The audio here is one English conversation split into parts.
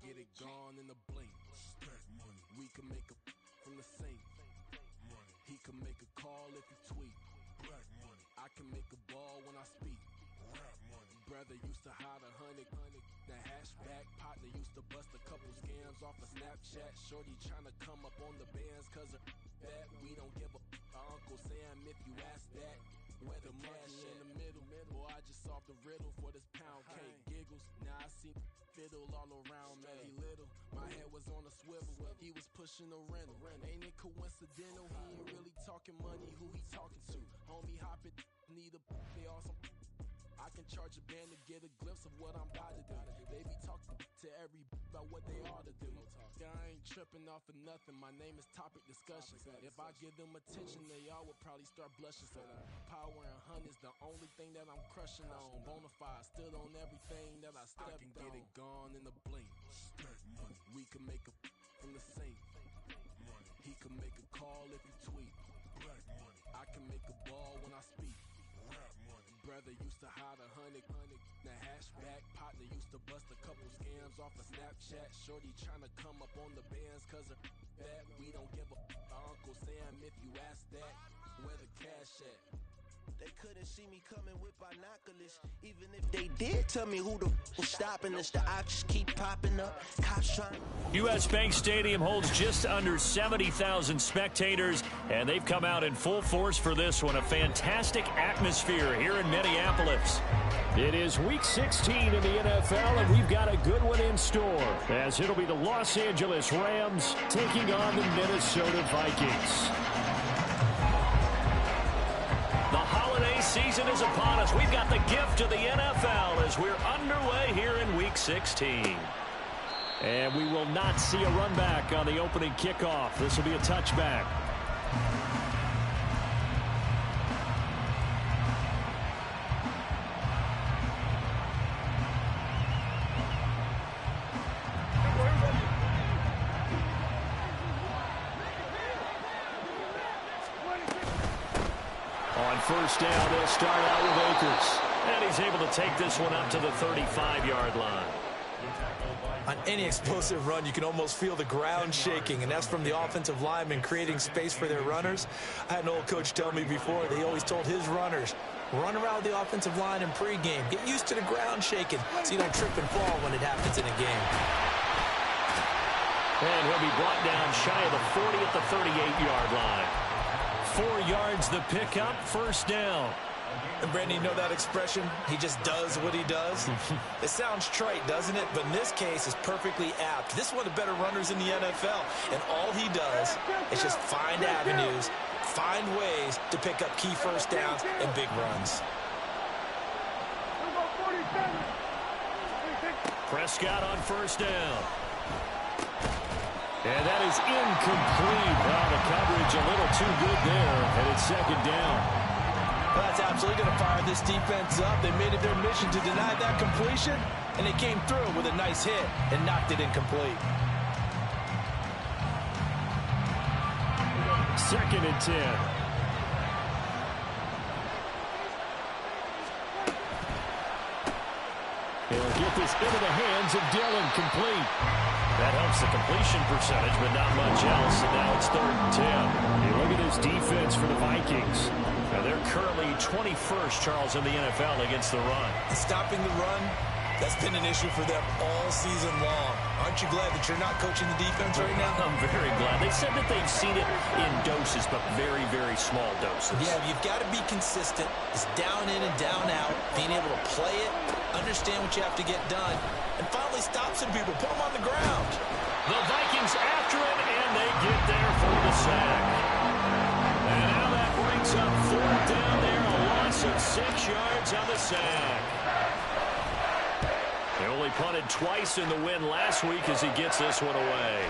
get it gone in a blink. Stack money. We can make a from the sink. Money. He can make a call if he tweet. Black money. I can make a ball when I speak. Rap money. Brother used to hide 100. The hashback partner used to bust a couple scams off of Snapchat. Shorty tryna come up on the bands cause of that. We don't give a Uncle Sam if you ask that. Where the money in the middle. Boy, I just solved the riddle for this pound cake. Giggles, now I see fiddle all around me. He little, my head was on a swivel. He was pushing a rental. Ain't it coincidental? He ain't really talking money. Who he talking to? Homie, hop it, need a they awesome. I can charge a band to get a glimpse of what I'm about to do. They be talking to every about what they ought to do. Yeah, I ain't tripping off of nothing. My name is Topic Discussion. If I give them attention, they all would probably start blushing. So power and honey's the only thing that I'm crushing on. Bonafide, stood on everything that I stepped on. I can get it gone in a blink. Stack money. We can make a from the sink. Money. He can make a call if he tweet. Black money. I can make a ball when I speak. Rap money. Brother used to hide 100. The hashback partner used to bust a couple scams off of Snapchat. Shorty tryna come up on the bands cause of that. We don't give a Uncle Sam if you ask that. Where the cash at? They couldn't see me coming with binoculars. Even if they did tell me who the was stopping us, the ox keep popping up. Cops trying. U.S. Bank Stadium holds just under 70,000 spectators, and they've come out in full force for this one. A fantastic atmosphere here in Minneapolis. It is Week 16 in the NFL, and we've got a good one in store, as it'll be the Los Angeles Rams taking on the Minnesota Vikings. The holiday season is upon us. We've got the gift of the NFL as we're underway here in Week 16. And we will not see a run back on the opening kickoff. This will be a touchback. First down, they'll start out with Akers. And he's able to take this one up to the 35-yard line. On any explosive run, you can almost feel the ground shaking, and that's from the offensive linemen creating space for their runners. I had an old coach tell me before, they always told his runners, run around the offensive line in pregame. Get used to the ground shaking so you don't trip and fall when it happens in a game. And he'll be brought down shy of the 40 at the 38-yard line. 4 yards the pickup, first down. And Brandon, you know that expression? He just does what he does? It sounds trite, doesn't it? But in this case, it's perfectly apt. This is one of the better runners in the NFL. And all he does is just find avenues, find ways to pick up key first downs and big runs. Prescott on first down. And that is incomplete. Well, the coverage a little too good there, and it's second down. Well, that's absolutely going to fire this defense up. They made it their mission to deny that completion, and they came through with a nice hit and knocked it incomplete. Second and 10. He'll get this into the hands of Dillon, complete. That helps the completion percentage, but not much else. And now it's third and 10. Hey, look at this defense for the Vikings. Now they're currently 21st, Charles, in the NFL against the run. And stopping the run, that's been an issue for them all season long. Aren't you glad that you're not coaching the defense right now? I'm very glad. They said that they've seen it in doses, but very, very small doses. Yeah, you've got to be consistent. It's down in and down out, being able to play it, understand what you have to get done, and finally stop some people, put them on the ground. The Vikings after him, and they get there for the sack. And now that brings up fourth down there, a loss of 6 yards on the sack. They only punted twice in the win last week as he gets this one away.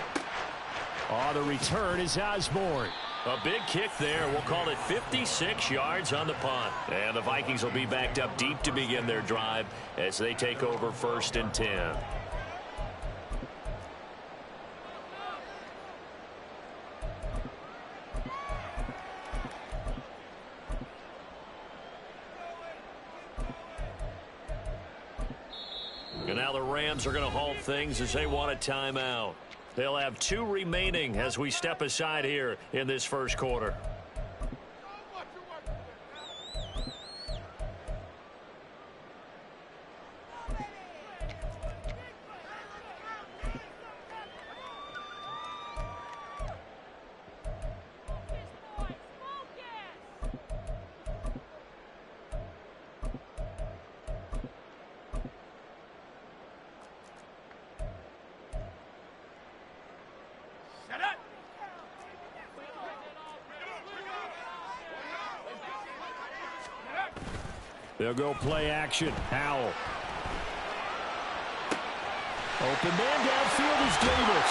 Oh, the return is Osborne. A big kick there. We'll call it 56 yards on the punt. And the Vikings will be backed up deep to begin their drive as they take over first and 10. And now the Rams are going to halt things as they want a timeout. They'll have 2 remaining as we step aside here in this first quarter. They'll go play action. Howell. Open man downfield is Davis.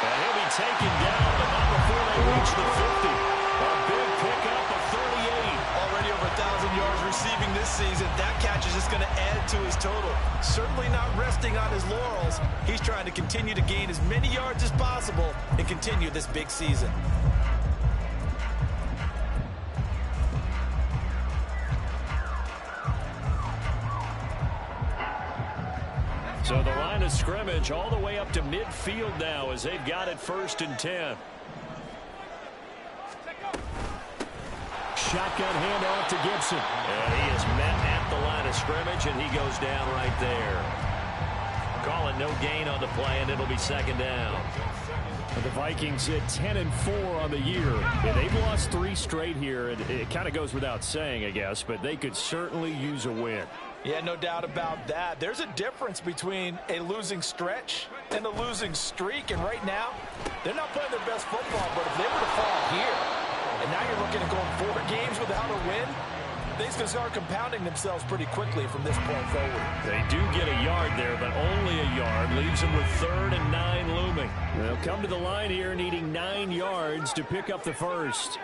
And he'll be taken down, but not before they reach the 50. A big pickup of 38. Already over 1,000 yards receiving this season. That catch is just going to add to his total. Certainly not resting on his laurels. He's trying to continue to gain as many yards as possible and continue this big season. So the line of scrimmage all the way up to midfield now as they've got it 1st and 10. Shotgun handoff to Gibson. And he is met at the line of scrimmage, and he goes down right there. Calling no gain on the play, and it'll be 2nd down. The Vikings at 10-4 on the year. Yeah, they've lost 3 straight here. It kind of goes without saying, I guess, but they could certainly use a win. Yeah, no doubt about that. There's a difference between a losing stretch and a losing streak. And right now, they're not playing their best football. But if they were to fall here, and now you're looking at going 4 games without a win, things can start compounding themselves pretty quickly from this point forward. They do get a yard there, but only a yard. Leaves them with 3rd and 9 looming. They'll come to the line here needing 9 yards to pick up the first.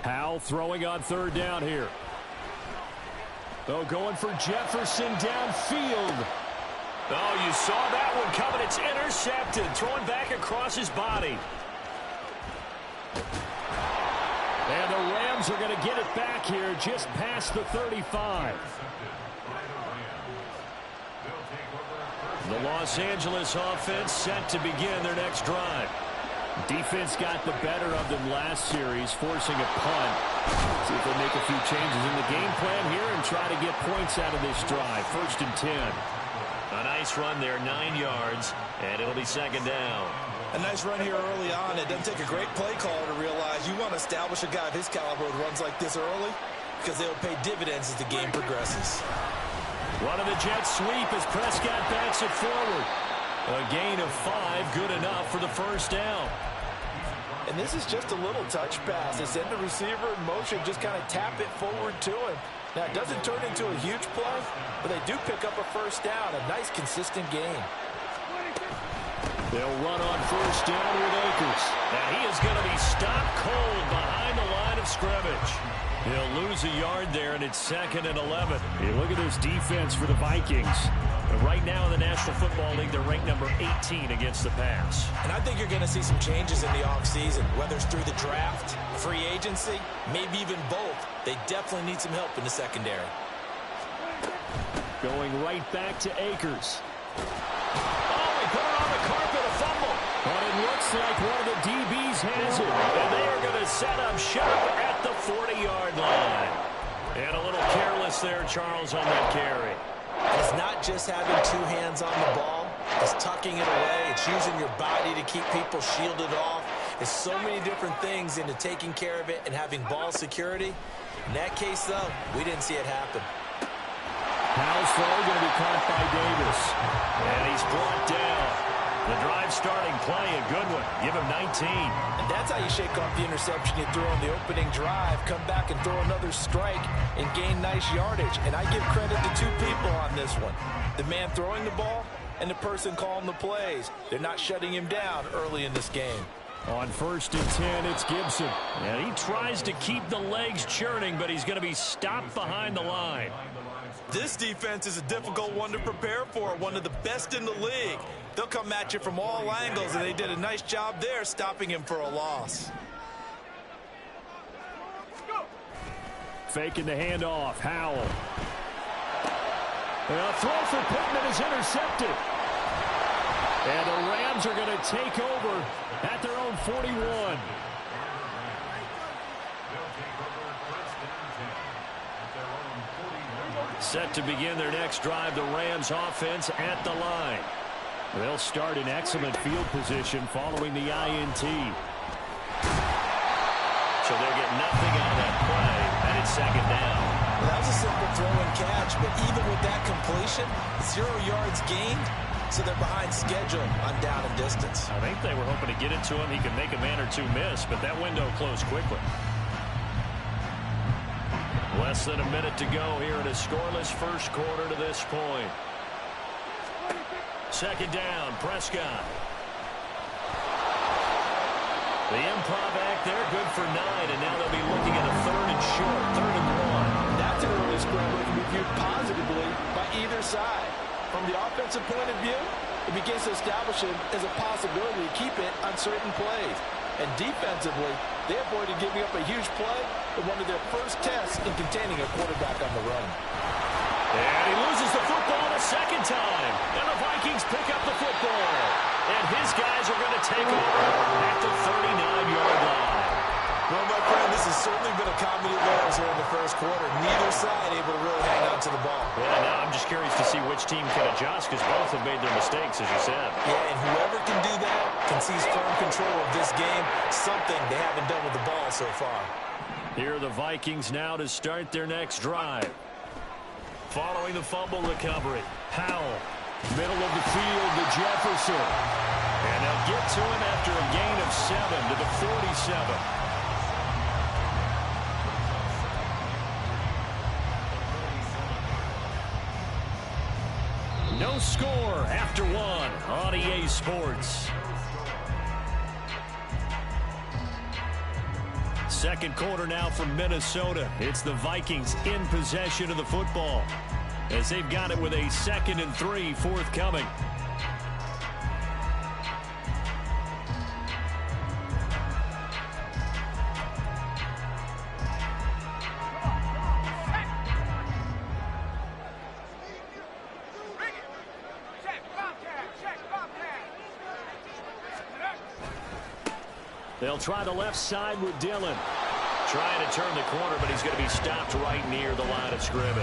Howell throwing on 3rd down here. Oh, going for Jefferson downfield. Oh, you saw that one coming. It's intercepted. Throwing back across his body. And the Rams are going to get it back here just past the 35. The Los Angeles offense set to begin their next drive. Defense got the better of them last series, forcing a punt. See if they make a few changes in the game plan here and try to get points out of this drive. 1st and 10. A nice run there, 9 yards, and it'll be 2nd down. A nice run here early on. It doesn't take a great play caller to realize you want to establish a guy of his caliber who runs like this early because they'll pay dividends as the game progresses. Running the jet sweep as Prescott backs it forward. A gain of 5, good enough for the 1st down. And this is just a little touch pass. They send the receiver in motion, just kind of tap it forward to him. Now, it doesn't turn into a huge play, but they do pick up a 1st down. A nice, consistent gain. They'll run on 1st down with Akers. And he is going to be stopped cold behind the line of scrimmage. He'll lose a yard there, and it's 2nd and 11. Hey, look at this defense for the Vikings. Right now in the National Football League, they're ranked number 18 against the pass. And I think you're going to see some changes in the offseason, whether it's through the draft, free agency, maybe even both. They definitely need some help in the secondary. Going right back to Akers. Oh, he put it on the carpet, a fumble. But it looks like one of the DBs has it. And they are going to set up shop at the 40-yard line. And a little careless there, Charles, on that carry. It's not just having 2 hands on the ball. It's tucking it away. It's using your body to keep people shielded off. It's so many different things into taking care of it and having ball security. In that case, though, we didn't see it happen. Howell's throw going to be caught by Davis. And he's brought down. The drive starting play, a good one. Give him 19. And that's how you shake off the interception you throw on the opening drive. Come back and throw another strike and gain nice yardage. And I give credit to 2 people on this one. The man throwing the ball and the person calling the plays. They're not shutting him down early in this game. On 1st and 10, it's Gibson. And he tries to keep the legs churning, but he's going to be stopped behind the line. This defense is a difficult one to prepare for, one of the best in the league. They'll come at you from all angles, and they did a nice job there stopping him for a loss. Faking the handoff, Howell. A throw for Pittman is intercepted. And the Rams are going to take over at their own 41. Set to begin their next drive, the Rams offense at the line. They'll start in excellent field position following the INT. So they'll get nothing out of that play, and it's second down. Well, that was a simple throw and catch, but even with that completion, 0 yards gained, so they're behind schedule on down and distance. I think they were hoping to get it to him. He could make a man or two miss, but that window closed quickly. Less than a minute to go here in a scoreless first quarter to this point. Second down, Prescott. The improv act there, good for 9, and now they'll be looking at a third and short, 3rd and 1. That's an early scramble that can be viewed positively by either side. From the offensive point of view, it begins to establish it as a possibility to keep it on certain plays. And defensively, they avoided giving up a huge play in one of their first tests in containing a quarterback on the run. And he loses the football a second time. And the Vikings pick up the football. And his guys are going to take over at the 39-yard line. Well, my friend, this has certainly been a comedy of errors here in the first quarter. Neither side able to really hang on to the ball. Yeah, now I'm just curious to see which team can adjust, because both have made their mistakes, as you said. Yeah, and whoever can do that can seize firm control of this game, something they haven't done with the ball so far. Here are the Vikings now to start their next drive. Following the fumble recovery, Howell, middle of the field to Jefferson. And they'll get to him after a gain of 7 to the 47. No score after 1 on EA Sports. Second quarter now from Minnesota. It's the Vikings in possession of the football, as they've got it with a 2nd and 3 forthcoming. They'll try the left side with Dillon. Trying to turn the corner, but he's going to be stopped right near the line of scrimmage.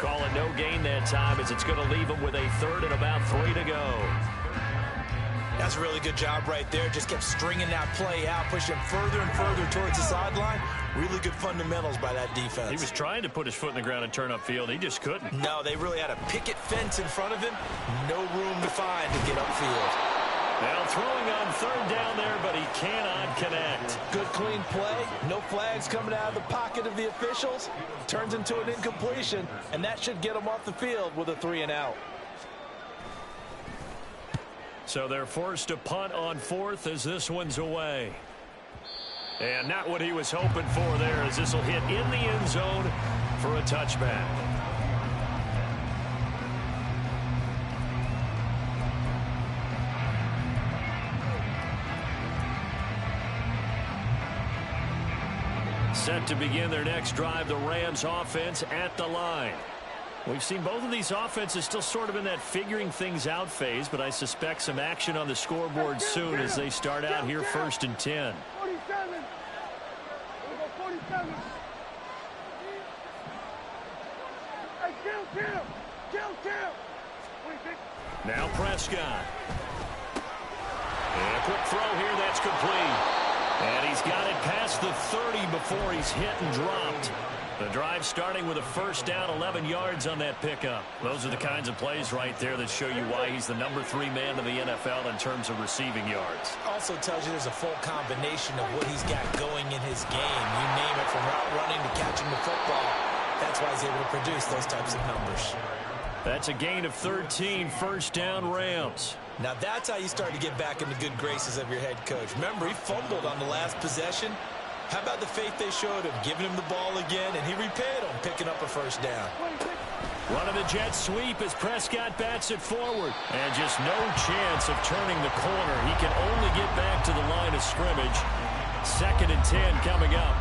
Call it no gain that time, as it's going to leave him with a 3rd and about 3 to go. That's a really good job right there. Just kept stringing that play out, pushing further and further towards the sideline. Really good fundamentals by that defense. He was trying to put his foot in the ground and turn upfield. He just couldn't. No, they really had a picket fence in front of him. No room to find to get upfield. Now throwing on 3rd down there, but he cannot connect. Good clean play. No flags coming out of the pocket of the officials. Turns into an incompletion, and that should get him off the field with a 3 and out. So they're forced to punt on 4th as this one's away. And not what he was hoping for there, as this will hit in the end zone for a touchback. Set to begin their next drive, the Rams offense at the line. We've seen both of these offenses still sort of in that figuring things out phase, but I suspect some action on the scoreboard soon as they start out here 1st and 10. 47. 47. Hey, kill. Now Prescott. And a quick throw here, that's complete. And he's got it past the 30 before he's hit and dropped. The drive starting with a 1st down, 11 yards on that pickup. Those are the kinds of plays right there that show you why he's the number 3 man in the NFL in terms of receiving yards. Also tells you there's a full combination of what he's got going in his game. You name it, from route running to catching the football. That's why he's able to produce those types of numbers. That's a gain of 13, 1st down Rams. Now that's how you start to get back in the good graces of your head coach. Remember, he fumbled on the last possession. How about the faith they showed him, giving him the ball again, and he repaid him, picking up a 1st down. Running the jet sweep as Prescott bats it forward. And just no chance of turning the corner. He can only get back to the line of scrimmage. 2nd and 10 coming up.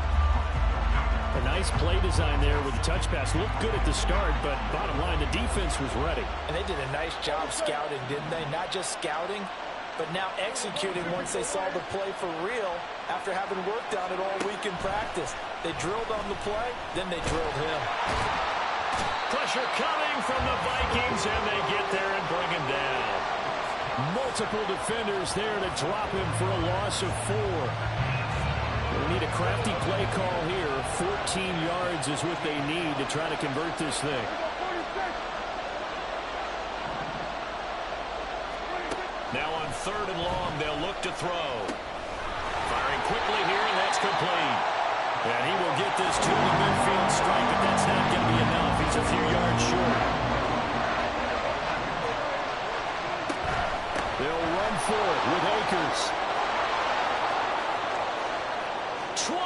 A nice Nice play design there with the touch pass. Looked good at the start, but bottom line, the defense was ready. And they did a nice job scouting, didn't they? Not just scouting, but now executing once they saw the play for real after having worked on it all week in practice. They drilled on the play, then they drilled him. Pressure coming from the Vikings, and they get there and bring him down. Multiple defenders there to drop him for a loss of 4. They need a crafty play call here. 14 yards is what they need to try to convert this thing. Now on 3rd and long, they'll look to throw. Firing quickly here, and that's complete. And he will get this to the midfield strike, but that's not going to be enough. He's a few yards short. They'll run for it with Akers. 20,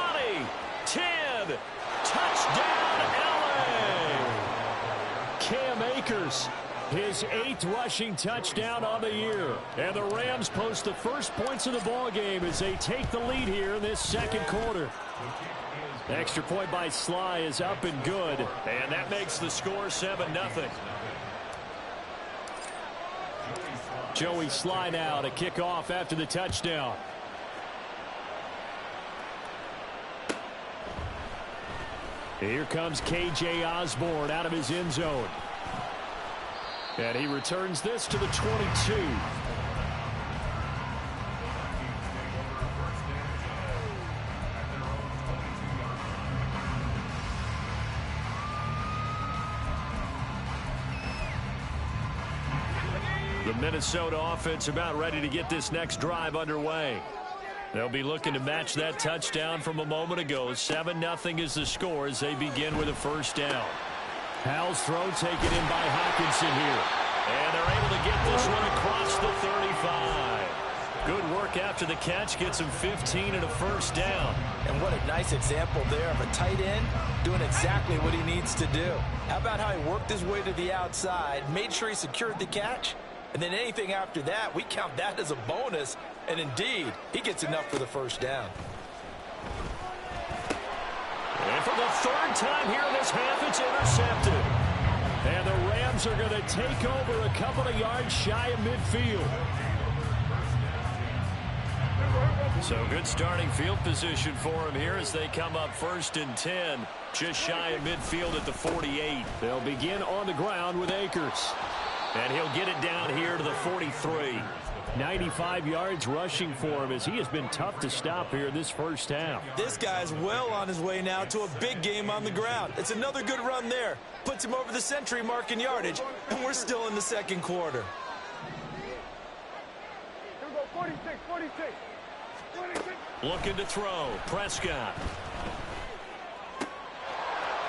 10, touchdown LA. Cam Akers, his 8th rushing touchdown on the year. And the Rams post the first points of the ball game as they take the lead here in this second quarter. Extra point by Sly is up and good. And that makes the score 7-0. Joey Sly now to kick off after the touchdown. Here comes K.J. Osborne out of his end zone. And he returns this to the 22. The Minnesota offense about ready to get this next drive underway. They'll be looking to match that touchdown from a moment ago. 7-0 is the score as they begin with a first down. Howell's throw taken in by Hockenson here. And they're able to get this one across the 35. Good work after the catch. Gets him 15 and a first down. And what a nice example there of a tight end doing exactly what he needs to do. How about how he worked his way to the outside, made sure he secured the catch, and then anything after that, we count that as a bonus. And indeed, he gets enough for the first down. And for the 3rd time here in this half, it's intercepted. And the Rams are going to take over a couple of yards shy of midfield. So good starting field position for him here as they come up 1st and 10. Just shy of midfield at the 48. They'll begin on the ground with Akers. And he'll get it down here to the 43. 95 yards rushing for him as he has been tough to stop here this first half. This guy's well on his way now to a big game on the ground. It's another good run there. Puts him over the century mark in yardage, and we're still in the second quarter. Here we go, 46, 46. 46. Looking to throw. Prescott.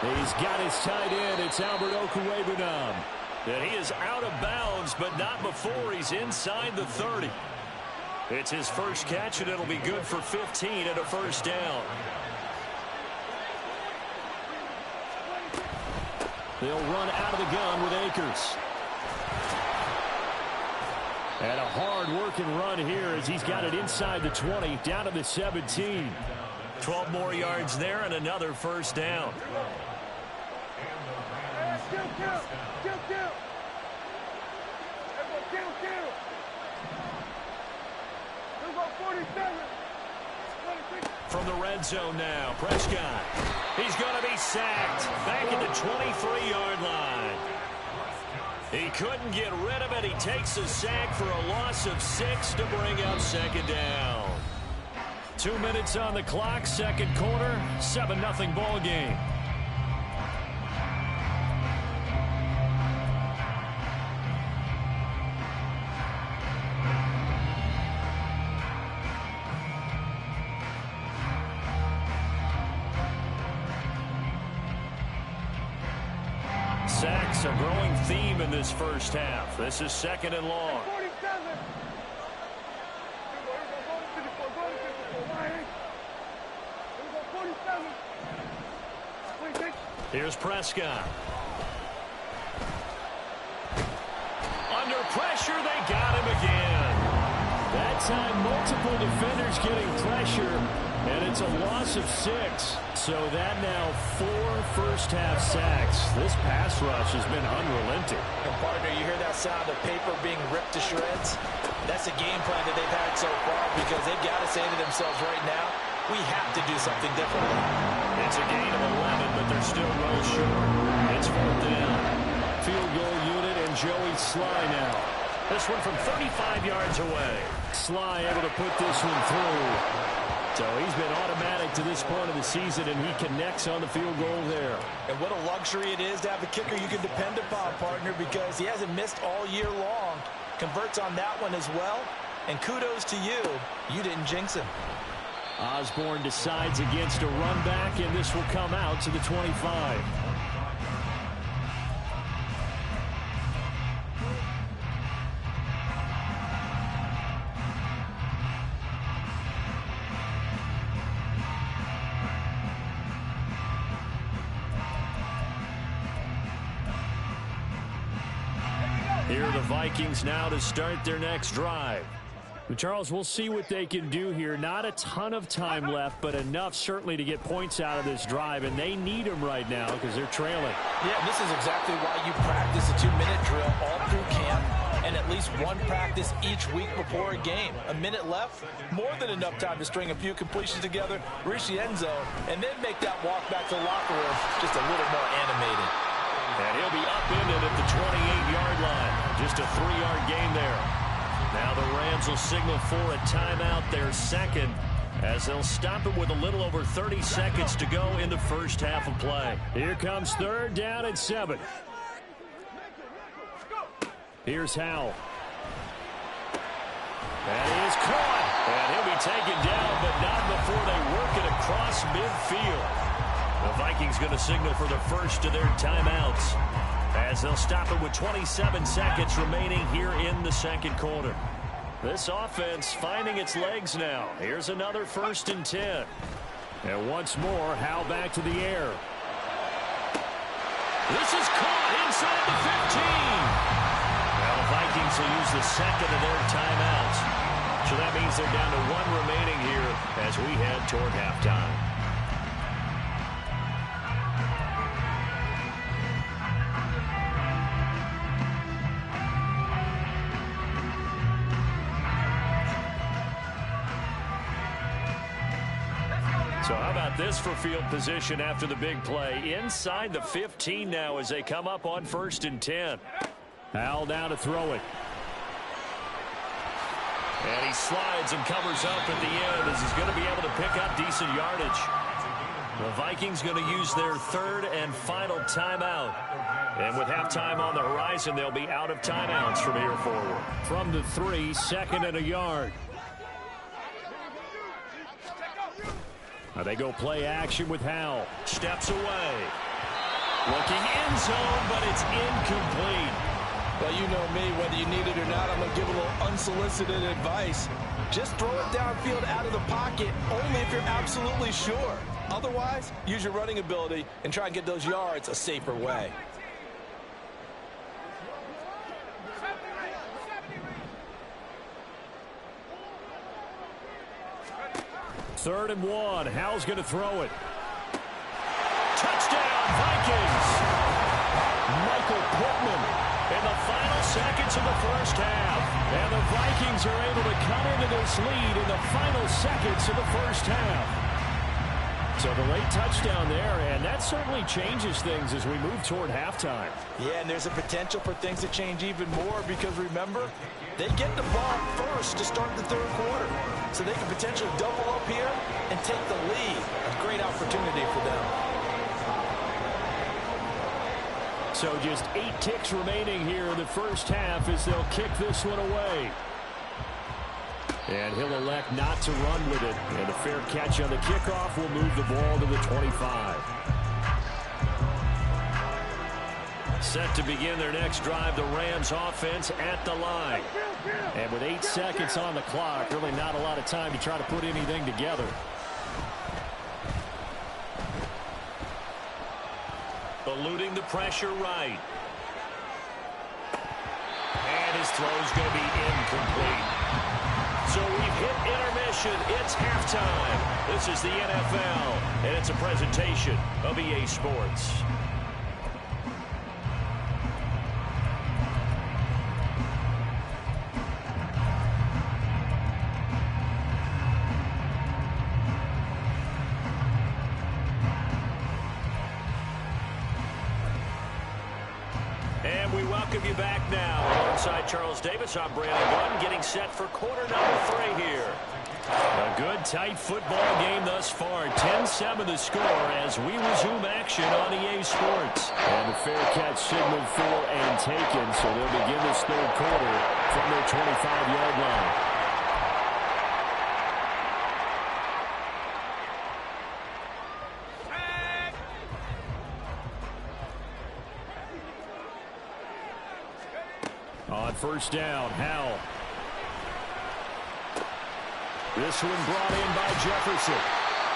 He's got his tight end. It's Albert Okwuegbunam. And he is out of bounds, but not before he's inside the 30. It's his first catch, and it'll be good for 15 and a first down. They'll run out of the gun with Akers. And a hard-working run here as he's got it inside the 20, down to the 17. 12 more yards there and another first down. Kill. Kill. Here we go, 47. 26. From the red zone now, Prescott. He's going to be sacked back at the 23-yard line. He couldn't get rid of it. He takes a sack for a loss of 6 to bring up second down. 2 minutes on the clock, second quarter, 7-0 ball game. Sacks a growing theme in this first half. This is 2nd and long. 47. Here's Prescott. Under pressure, they got him again. That time, multiple defenders getting pressure. And it's a loss of 6. So that now 4 first-half sacks. This pass rush has been unrelenting. And partner, you hear that sound of paper being ripped to shreds? That's the game plan that they've had so far because they've got to say to themselves right now, we have to do something differently. It's a gain of 11, but they're still well short. It's 4th down. Field goal unit and Joey Sly now. This one from 35 yards away. Sly able to put this one through. So he's been automatic to this point of the season, and he connects on the field goal there. And what a luxury it is to have a kicker you can depend upon, partner, because he hasn't missed all year long. Converts on that one as well. And kudos to you. You didn't jinx him. Osborne decides against a run back, and this will come out to the 25. Here are the Vikings now to start their next drive. But Charles, we'll see what they can do here. Not a ton of time left, but enough certainly to get points out of this drive, and they need them right now because they're trailing. Yeah, this is exactly why you practice a 2-minute drill all through camp and at least one practice each week before a game. A minute left, more than enough time to string a few completions together, reach the end zone, and then make that walk back to the locker room just a little more animated. And he'll be upended at the 28-yard line. Just a 3-yard gain there. Now the Rams will signal for a timeout, their second, as they'll stop it with a little over 30 seconds to go in the first half of play. Here comes 3rd down and 7. Here's Howell. That is caught. And he'll be taken down, but not before they work it across midfield. The Vikings going to signal for the first of their timeouts as they'll stop it with 27 seconds remaining here in the second quarter. This offense finding its legs now. Here's another 1st and 10. And once more, Howell back to the air. This is caught inside the 15. Now the Vikings will use the second of their timeouts. So that means they're down to 1 remaining here as we head toward halftime. So how about this for field position after the big play? Inside the 15 now as they come up on 1st and 10. Howell down to throw it. And he slides and covers up at the end as he's going to be able to pick up decent yardage. The Vikings going to use their 3rd and final timeout. And with halftime on the horizon, they'll be out of timeouts from here forward. From the 3, 2nd and a yard. Now they go play action with Howell. Steps away. Looking end zone, but it's incomplete. Well, you know me, whether you need it or not, I'm going to give a little unsolicited advice. Just throw it downfield out of the pocket, only if you're absolutely sure. Otherwise, use your running ability and try and get those yards a safer way. Third and 1. Howell's going to throw it. Touchdown, Vikings! Michael Pittman in the final seconds of the first half. And the Vikings are able to come into this lead in the final seconds of the first half. So the late touchdown there, and that certainly changes things as we move toward halftime. Yeah, and there's a potential for things to change even more because, remember, they get the ball first to start the 3rd quarter. So they can potentially double up here and take the lead. A great opportunity for them. So just 8 ticks remaining here in the first half as they'll kick this one away. And he'll elect not to run with it. And a fair catch on the kickoff will move the ball to the 25. Set to begin their next drive, the Rams offense at the line. And with 8 seconds on the clock, really not a lot of time to try to put anything together. Eluding the pressure right. And his throw's going to be incomplete. So we've hit intermission. It's halftime. This is the NFL, and it's a presentation of EA Sports. And we welcome you back now. Alongside Charles Davis, I'm Brandon Gunn, getting set for quarter number 3 here. A good, tight football game thus far. 10-7 the score as we resume action on EA Sports. And the fair catch signaled for and taken, so they'll begin this third quarter from their 25-yard line. On first down, Howell. This one brought in by Jefferson.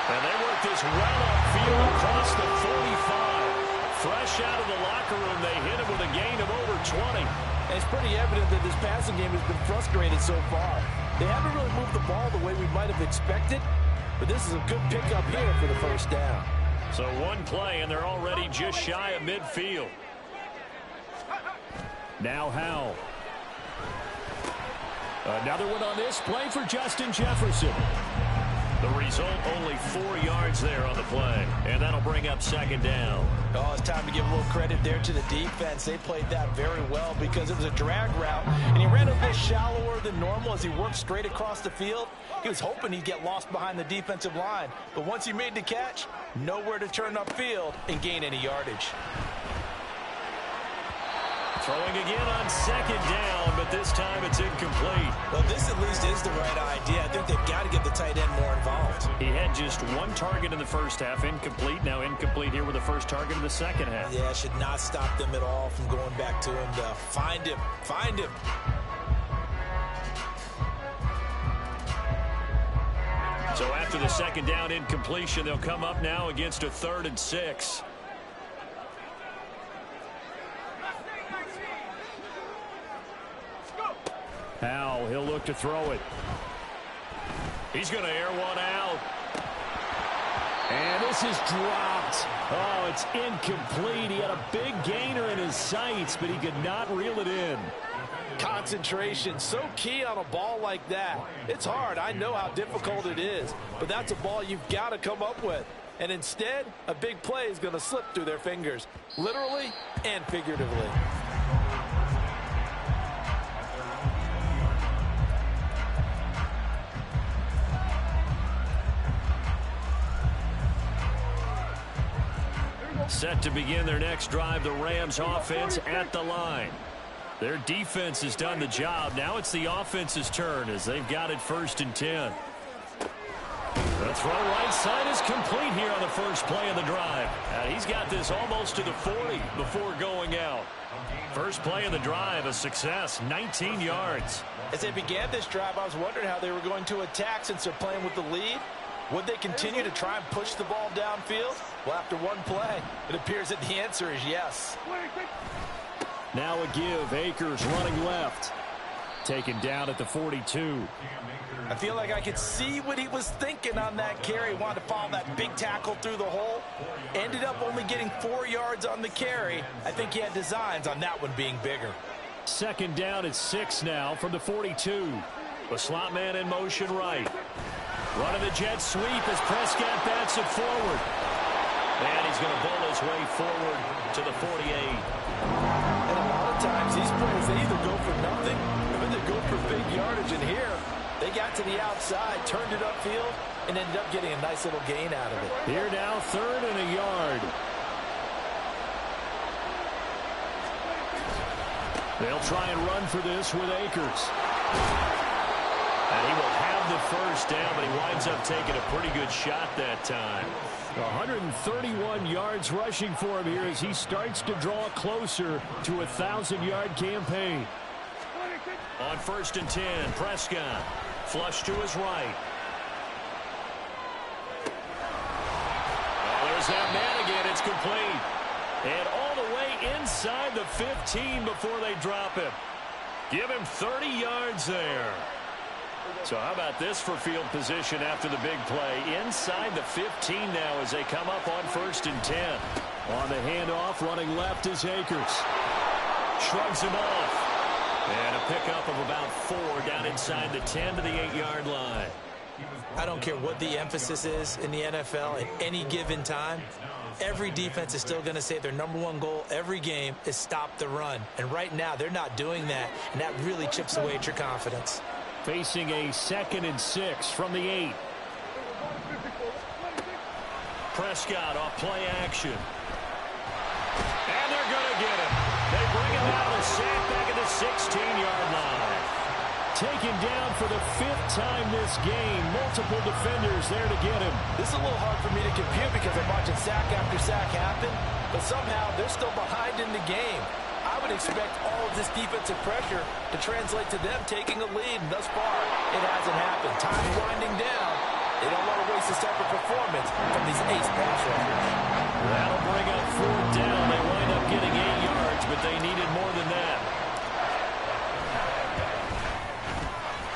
And they work this well upfield across the 45. Fresh out of the locker room, they hit him with a gain of over 20. And it's pretty evident that this passing game has been frustrated so far. They haven't really moved the ball the way we might have expected, but this is a good pickup here for the first down. So one play, and they're already just shy of midfield. Now Howell. Another one on this play for Justin Jefferson. The result, only 4 yards there on the play. And that'll bring up second down. Oh, it's time to give a little credit there to the defense. They played that very well because it was a drag route, and he ran a bit shallower than normal as he worked straight across the field. He was hoping he'd get lost behind the defensive line. But once he made the catch, nowhere to turn upfield and gain any yardage. Throwing again on second down, but this time it's incomplete. Well, this at least is the right idea. I think they've got to get the tight end more involved. He had just one target in the first half, incomplete. Now incomplete here with the first target in the second half. Yeah, should not stop them at all from going back to him to find him. Find him. So after the second down incompletion, they'll come up now against a 3rd and 6. Howell, he'll look to throw it. He's going to air one out. And this is dropped. Oh, it's incomplete. He had a big gainer in his sights, but he could not reel it in. Concentration, so key on a ball like that. It's hard. I know how difficult it is, but that's a ball you've got to come up with. And instead, a big play is going to slip through their fingers, literally and figuratively. Set to begin their next drive, the Rams offense at the line. Their defense has done the job. Now it's the offense's turn as they've got it 1st and 10. The throw right side is complete here on the first play of the drive. And he's got this almost to the 40 before going out. First play of the drive, a success, 19 yards. As they began this drive, I was wondering how they were going to attack since they're playing with the lead. Would they continue to try and push the ball downfield? Well, after one play, it appears that the answer is yes. Now a give. Akers running left. Taken down at the 42. I feel like I could see what he was thinking on that carry. Wanted to follow that big tackle through the hole. Ended up only getting 4 yards on the carry. I think he had designs on that one being bigger. Second down at 6 now from the 42. The slot man in motion right. Running the jet sweep as Prescott bats it forward. And he's going to bowl his way forward to the 48. And a lot of times these plays, they either go for nothing or they go for big yardage. And here, they got to the outside, turned it upfield, and ended up getting a nice little gain out of it. Here now, 3rd and a yard. They'll try and run for this with Akers. And he will have the first down, but he winds up taking a pretty good shot that time. 131 yards rushing for him here as he starts to draw closer to a 1,000-yard campaign. On 1st and 10, Prescott flush to his right. Oh, there's that man again. It's complete. And all the way inside the 15 before they drop him. Give him 30 yards there. So how about this for field position after the big play? Inside the 15 now as they come up on 1st and 10. On the handoff, running left is Akers. Shrugs him off. And a pickup of about 4 down inside the 10 to the 8-yard line. I don't care what the emphasis is in the NFL at any given time. Every defense is still going to say their #1 goal every game is stop the run. And right now, they're not doing that, and that really chips away at your confidence. Facing a 2nd and 6 from the 8. Prescott off play action. And they're going to get him. They bring him out and sack back at the 16-yard line. Taken down for the 5th time this game. Multiple defenders there to get him. This is a little hard for me to compute because I'm watching sack after sack happen, but somehow they're still behind in the game. I would expect all of this defensive pressure to translate to them taking a lead, and thus far, it hasn't happened. Time's winding down. They don't want to waste this type of performance from these ace pass rushers. That'll bring up 4th down. They wind up getting 8 yards, but they needed more than that.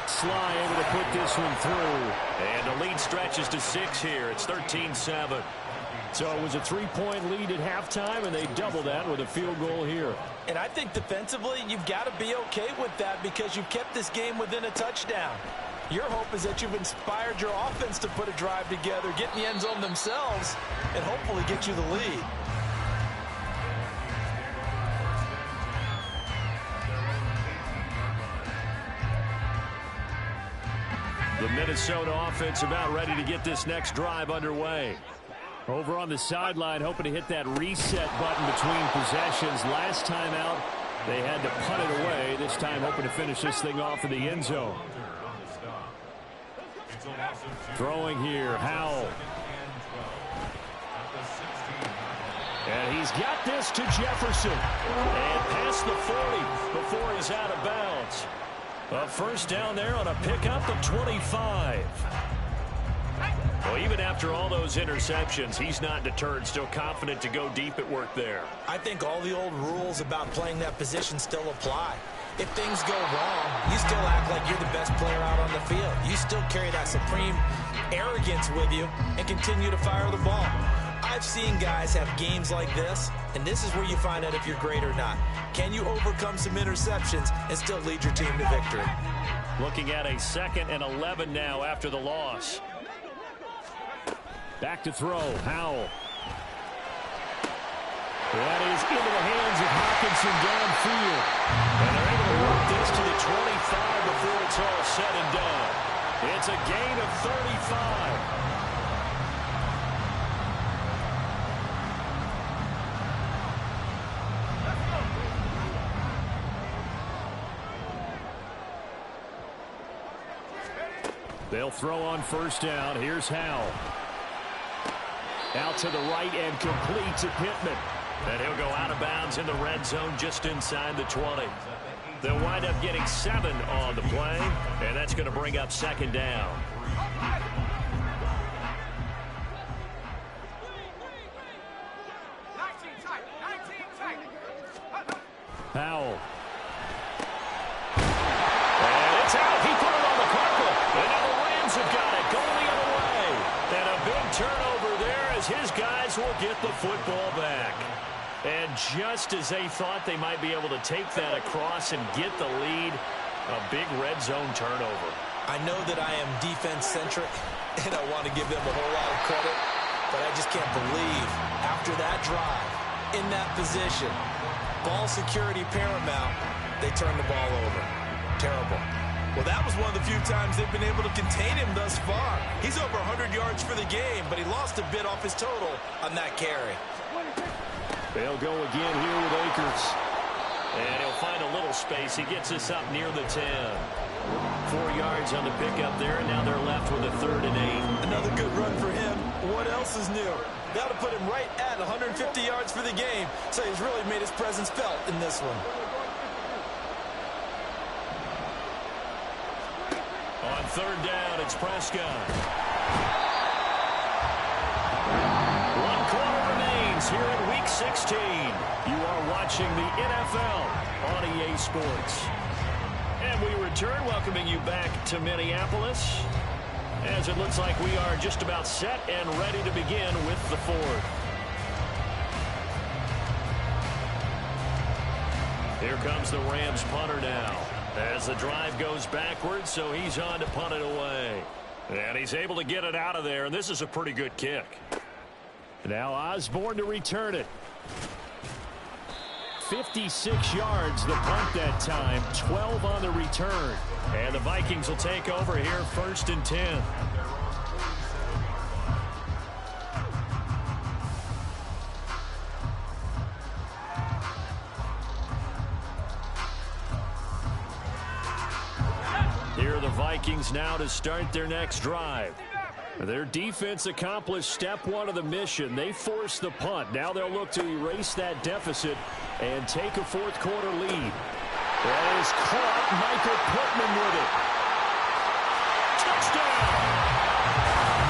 Sly able to put this one through. And the lead stretches to 6 here. It's 13-7. So it was a 3-point lead at halftime, and they double that with a field goal here. And I think defensively, you've got to be okay with that because you've kept this game within a touchdown. Your hope is that you've inspired your offense to put a drive together, get in the end zone themselves, and hopefully get you the lead. The Minnesota offense about ready to get this next drive underway. Over on the sideline, hoping to hit that reset button between possessions. Last time out, they had to punt it away. This time hoping to finish this thing off in the end zone. Throwing here, Howell. And he's got this to Jefferson. And past the 40 before he's out of bounds. A 1st down there on a pickup of 25. Well, even after all those interceptions, he's not deterred, still confident to go deep at work there. I think all the old rules about playing that position still apply. If things go wrong, you still act like you're the best player out on the field. You still carry that supreme arrogance with you and continue to fire the ball. I've seen guys have games like this, and this is where you find out if you're great or not. Can you overcome some interceptions and still lead your team to victory? Looking at a 2nd and 11 now after the loss. Back to throw, Howell. That is into the hands of Hockenson downfield. And they're able to work this to the 25 before it's all said and done. It's a gain of 35. They'll throw on 1st down. Here's Howell. Out to the right and complete to Pittman. And he'll go out of bounds in the red zone just inside the 20. They'll wind up getting 7 on the play, and that's going to bring up 2nd down. Howell. And it's out. He put it on the carpet. And now the Rams have got it. Going the other way. And a big turnover there as his guys will get the football back. And just as they thought they might be able to take that across and get the lead, a big red zone turnover. I know that I am defense-centric, and I want to give them a whole lot of credit, but I just can't believe after that drive, in that position, ball security paramount, they turned the ball over. Terrible. Well, that was one of the few times they've been able to contain him thus far. He's over 100 yards for the game, but he lost a bit off his total on that carry. They'll go again here with Akers. And he'll find a little space. He gets us up near the 10. 4 yards on the pickup there, and now they're left with a 3rd and 8. Another good run for him. What else is new? That'll put him right at 150 yards for the game, so he's really made his presence felt in this one. On 3rd down, it's Prescott. 1 quarter remains here in Week 16. You are watching the NFL on EA Sports. And we return, welcoming you back to Minneapolis, as it looks like we are just about set and ready to begin with the fourth. Here comes the Rams punter now, as the drive goes backwards, so he's on to punt it away. And he's able to get it out of there, and this is a pretty good kick. Now Osborne to return it. 56 yards the punt that time, 12 on the return. And the Vikings will take over here, 1st and 10. Here are the Vikings now to start their next drive. Their defense accomplished step one of the mission. They forced the punt. Now they'll look to erase that deficit and take a fourth quarter lead. That is caught. Michael Pittman with it. Touchdown!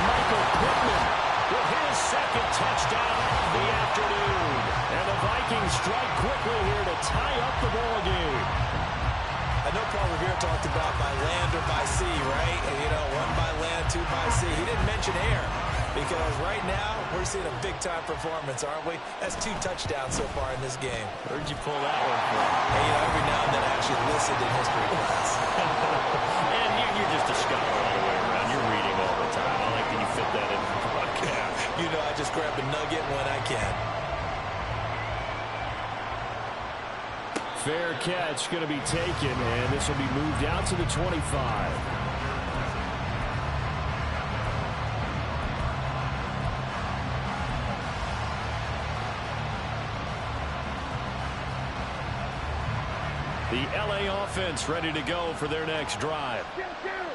Michael Pittman with his second touchdown of the afternoon. And the Vikings strike quickly here to tie up the ball game. I know Paul Revere talked about by land or by sea, right? And, you know, one by land, two by sea. He didn't mention air because right now we're seeing a big-time performance, aren't we? That's 2 touchdowns so far in this game. Where'd you pull that one from? Hey, you know, every now and then I actually listened in history class. And you're just a scholar all the way around. You're reading all the time. I like that you fit that in the broadcast. You know, I just grab a nugget when I can. Fair catch going to be taken, and this will be moved out to the 25. The LA offense ready to go for their next drive.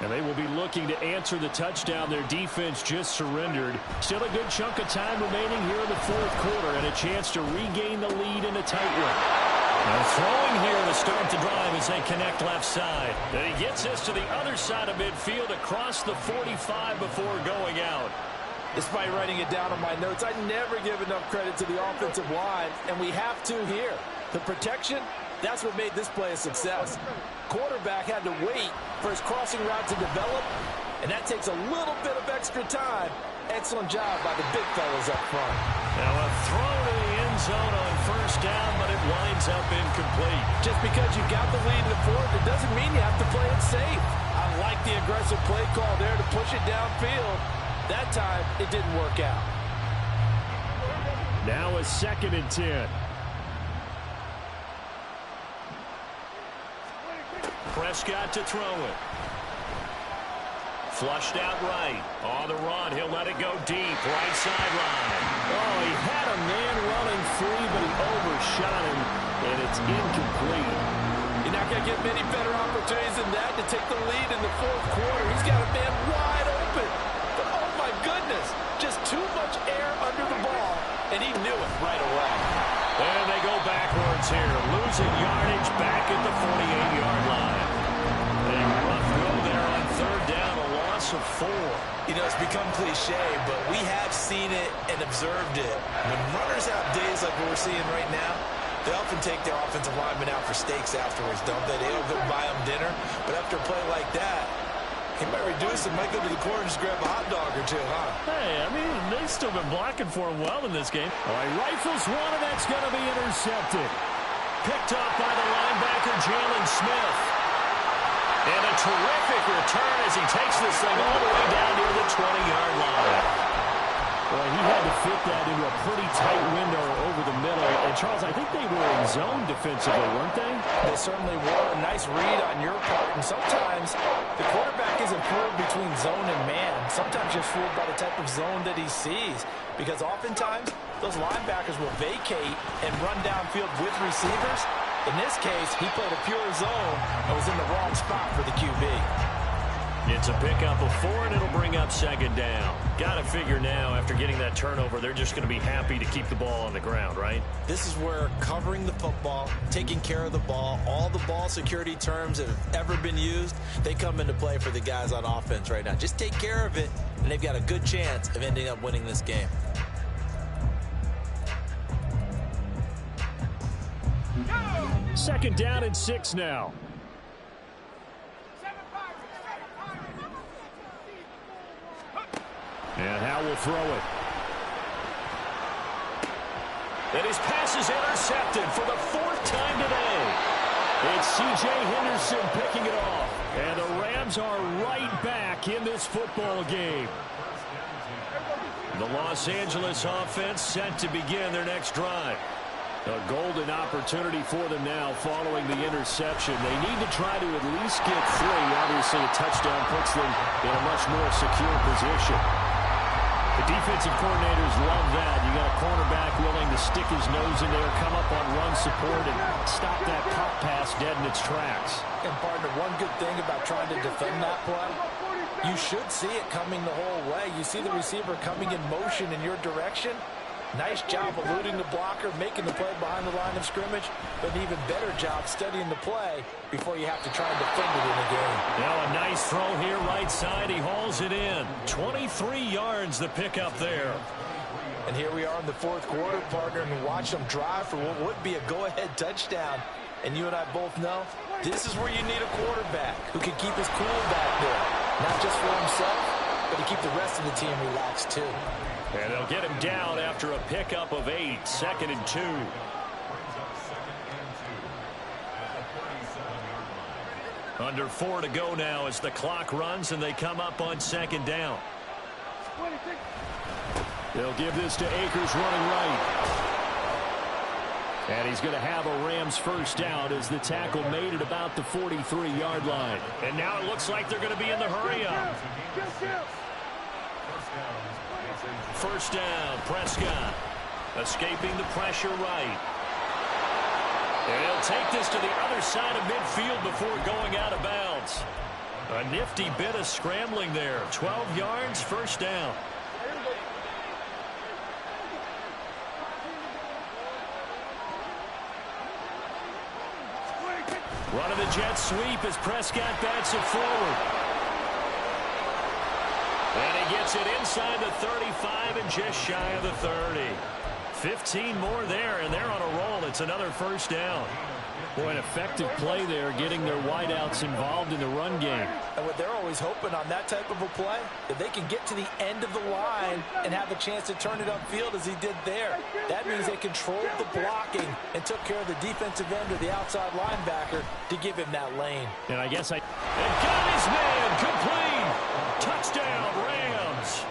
And they will be looking to answer the touchdown their defense just surrendered. Still a good chunk of time remaining here in the fourth quarter and a chance to regain the lead in a tight one. Now throwing here to start the drive as they connect left side. And he gets this to the other side of midfield across the 45 before going out. Despite writing it down on my notes, I never give enough credit to the offensive line, and we have to here. The protection, that's what made this play a success. Quarterback had to wait for his crossing route to develop, and that takes a little bit of extra time. Excellent job by the big fellas up front. Now a throw to the end zone on first down, but it winds up incomplete. Just because you got the lead in the fourth, it doesn't mean you have to play it safe. I like the aggressive play call there to push it downfield. That time, it didn't work out. Now a 2nd and 10. Prescott to throw it. Flushed out right. On the run. He'll let it go deep. Right sideline. Oh, he had a man running free, but he overshot him, and it's incomplete. You're not going to get many better opportunities than that to take the lead in the fourth quarter. He's got a man wide open. But, oh, my goodness, just too much air under the ball, and he knew it right away. And they go backwards here. Losing yardage back at the 48-yard line. A rough go there on 3rd down, a loss of 4. You know, it's become cliche, but we have seen it and observed it. When runners have days like what we're seeing right now, they often take their offensive linemen out for steaks afterwards, don't they? They'll go buy them dinner, but after a play like that, he might reduce it, might go to the corner and just grab a hot dog or two, huh? Hey, I mean, they've still been blocking for him well in this game. All right, rifles one, and that's going to be intercepted. Picked off by the linebacker, Jalen Smith. And a terrific return as he takes this thing all the way down near the 20-yard line. Well, he had to fit that into a pretty tight window over the middle. And, Charles, I think they were in zone defensively, weren't they? They certainly were. A nice read on your part. And sometimes the quarterback isn't fooled between zone and man. Sometimes just fooled by the type of zone that he sees. Because oftentimes, those linebackers will vacate and run downfield with receivers. In this case, he played a pure zone and was in the wrong spot for the QB. It's a pickup of 4, and it'll bring up 2nd down. Got to figure now, after getting that turnover, they're just going to be happy to keep the ball on the ground, right? This is where covering the football, taking care of the ball, all the ball security terms that have ever been used, they come into play for the guys on offense right now. Just take care of it, and they've got a good chance of ending up winning this game. Second down and 6 now. And Howe will throw it. And his pass is intercepted for the 4th time today. It's C.J. Henderson picking it off. And the Rams are right back in this football game. The Los Angeles offense set to begin their next drive. A golden opportunity for them now following the interception. They need to try to at least get 3. Obviously, a touchdown puts them in a much more secure position. The defensive coordinators love that. You got a cornerback willing to stick his nose in there, come up on run support, and stop that pop pass dead in its tracks. And, partner, one good thing about trying to defend that play, you should see it coming the whole way. You see the receiver coming in motion in your direction. Nice job eluding the blocker, making the play behind the line of scrimmage, but an even better job studying the play before you have to try and defend it in the game. Now a nice throw here right side. He hauls it in. 23 yards the pickup there. And here we are in the 4th quarter, partner, and watch them drive for what would be a go-ahead touchdown. And you and I both know this is where you need a quarterback who can keep his cool back there. Not just for himself, but to keep the rest of the team relaxed too. And they'll get him down after a pickup of 8, 2nd and 2. Under 4 to go now as the clock runs and they come up on 2nd down. They'll give this to Akers running right. And he's going to have a Rams first down as the tackle made at about the 43-yard line. And now it looks like they're going to be in the hurry-up. First down, Prescott. Escaping the pressure right. And he'll take this to the other side of midfield before going out of bounds. A nifty bit of scrambling there. 12 yards, first down. Run of the jet sweep as Prescott bats it forward. And he gets it inside the 35 and just shy of the 30. 15 more there, and they're on a roll. It's another first down. Boy, an effective play there, getting their wideouts involved in the run game. And what they're always hoping on that type of a play, that they can get to the end of the line and have a chance to turn it upfield as he did there. That means they controlled the blocking and took care of the defensive end or the outside linebacker to give him that lane. And I guess and got his man complete. Touchdown, Rams.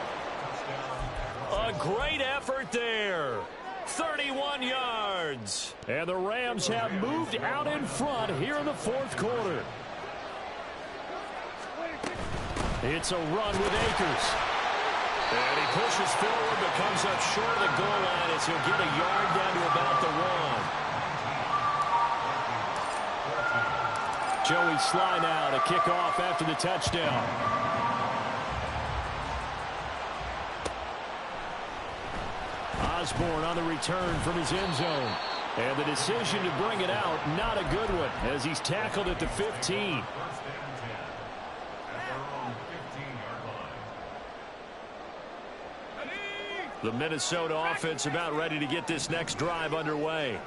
A great effort there. 31 yards. And the Rams have moved out in front here in the 4th quarter. It's a run with Akers. And he pushes forward but comes up short of the goal line as he'll get a yard down to about the 1. Joey Sly now to kick off after the touchdown. Osborne on the return from his end zone. And the decision to bring it out, not a good one, as he's tackled at the 15. The Minnesota offense about ready to get this next drive underway.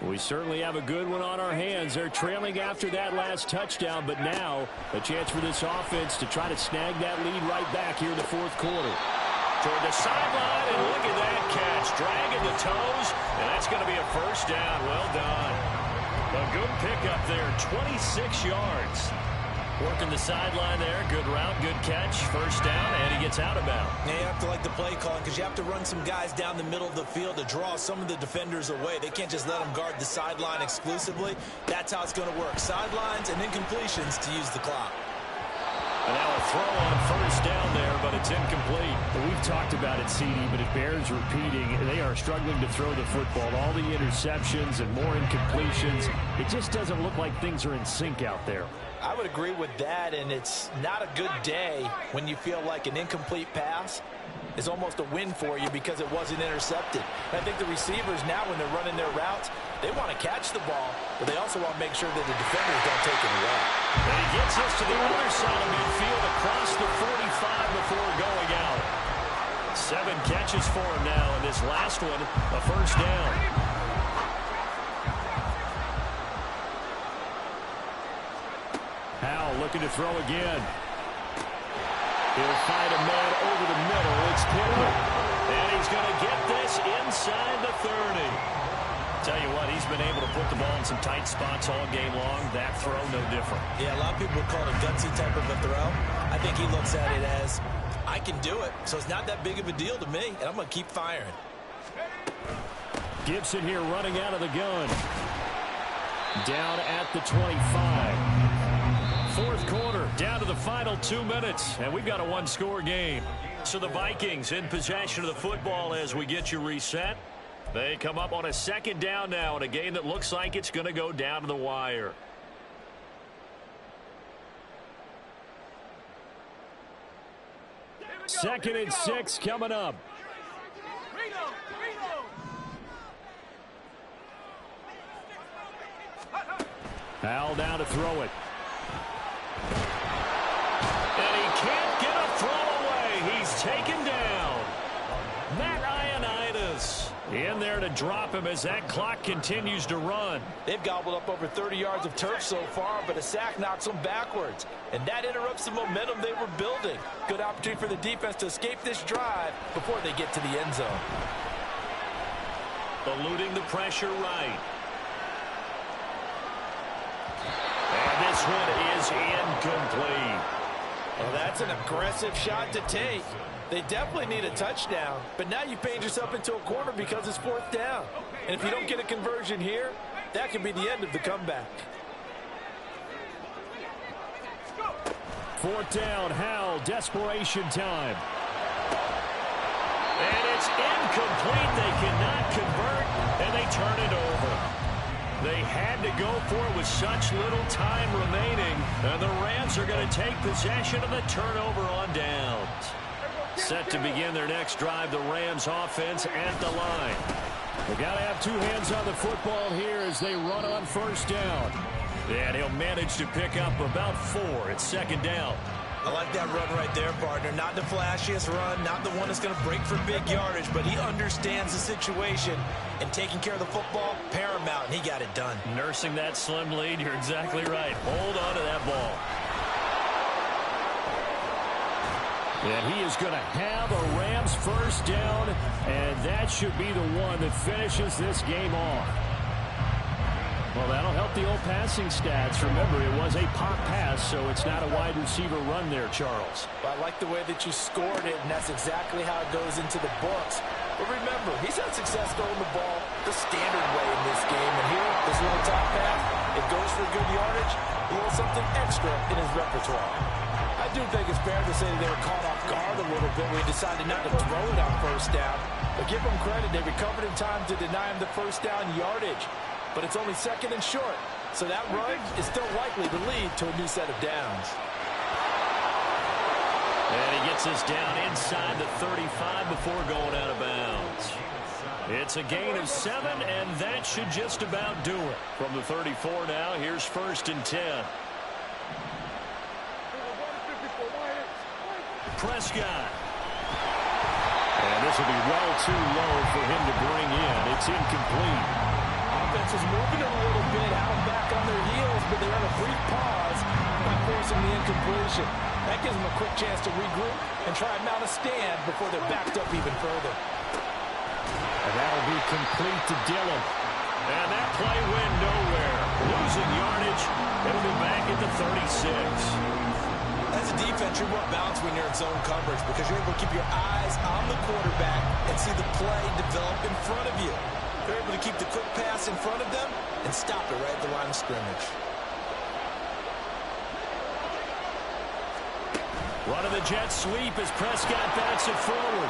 We certainly have a good one on our hands. They're trailing after that last touchdown, but now a chance for this offense to try to snag that lead right back here in the 4th quarter. Toward the sideline, and look at that catch. Dragging the toes, and that's going to be a first down. Well done. A good pickup there, 26 yards. Working the sideline there. Good route, good catch. First down, and he gets out of bounds. Now you have to like the play call because you have to run some guys down the middle of the field to draw some of the defenders away. They can't just let them guard the sideline exclusively. That's how it's going to work. Sidelines and incompletions to use the clock. And now a throw on first down there, but it's incomplete. We've talked about it, CD, but it bears repeating. They are struggling to throw the football. All the interceptions and more incompletions. It just doesn't look like things are in sync out there. I would agree with that, and it's not a good day when you feel like an incomplete pass is almost a win for you because it wasn't intercepted. And I think the receivers now, when they're running their routes, they want to catch the ball, but they also want to make sure that the defenders don't take it away. And he gets this to the other side of midfield across the 45 before going out. 7 catches for him now, and this last one, a first down. Howe looking to throw again. He'll find a man over the middle. It's Pittman. And he's going to get this inside the 30. Tell you what, he's been able to put the ball in some tight spots all game long. That throw, no different. Yeah, a lot of people would call it a gutsy type of a throw. I think he looks at it as, I can do it, so it's not that big of a deal to me, and I'm going to keep firing. Gibson here running out of the gun. Down at the 25. Fourth quarter, down to the final 2 minutes, and we've got a one-score game. So the Vikings in possession of the football as we get you reset. They come up on a second down now in a game that looks like it's going to go down to the wire. Second and 6 coming up. Hal down to throw it. And he can't get a throw away. He's taken down. Matt Ioannidis in there to drop him as that clock continues to run. They've gobbled up over 30 yards of turf so far, but a sack knocks them backwards. And that interrupts the momentum they were building. Good opportunity for the defense to escape this drive before they get to the end zone. Eluding the pressure right. And this one is incomplete. Well, that's an aggressive shot to take. They definitely need a touchdown, but now you've painted yourself into a corner because it's fourth down. And if you don't get a conversion here, that could be the end of the comeback. Fourth down, Hal, desperation time. And it's incomplete. They cannot convert, and they turn it over. They had to go for it with such little time remaining, and the Rams are going to take possession of the turnover on downs. Set to begin their next drive, the Rams offense at the line. They've got to have two hands on the football here as they run on first down. And he'll manage to pick up about 4 at second down. I like that run right there, partner. Not the flashiest run, not the one that's going to break for big yardage, but he understands the situation, and taking care of the football, paramount, and he got it done. Nursing that slim lead, you're exactly right. Hold on to that ball. And he is going to have a Rams first down, and that should be the one that finishes this game off. Well, that'll help the old passing stats. Remember, it was a pop pass, so it's not a wide receiver run there, Charles. Well, I like the way that you scored it, and that's exactly how it goes into the books. But remember, he's had success throwing the ball the standard way in this game. And here, this little top pass, it goes for good yardage, a little something extra in his repertoire. I do think it's fair to say that they were caught off guard a little bit when he decided not to throw it on first down. But give them credit, they recovered in time to deny him the first down yardage. But it's only second and short, so that run is still likely to lead to a new set of downs. And he gets us down inside the 35 before going out of bounds. It's a gain of 7, and that should just about do it. From the 34 now, here's first and 10. Prescott. And this will be well too low for him to bring in. It's incomplete. Offense is moving a little bit out back on their heels, but they have a brief pause by forcing the incompletion. That gives them a quick chance to regroup and try and mount a stand before they're backed up even further. And that'll be complete to Dillon. And that play went nowhere. Losing yardage. It'll be back at the 36. As a defense, you're more balanced when you're in zone coverage because you're able to keep your eyes on the quarterback and see the play develop in front of you. They're able to keep the quick pass in front of them and stop it right at the line of scrimmage. Running the jet sweep as Prescott backs it forward.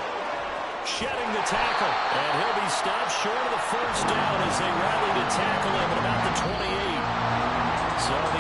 Shedding the tackle. And he'll be stopped short of the first down as they rally to tackle him at about the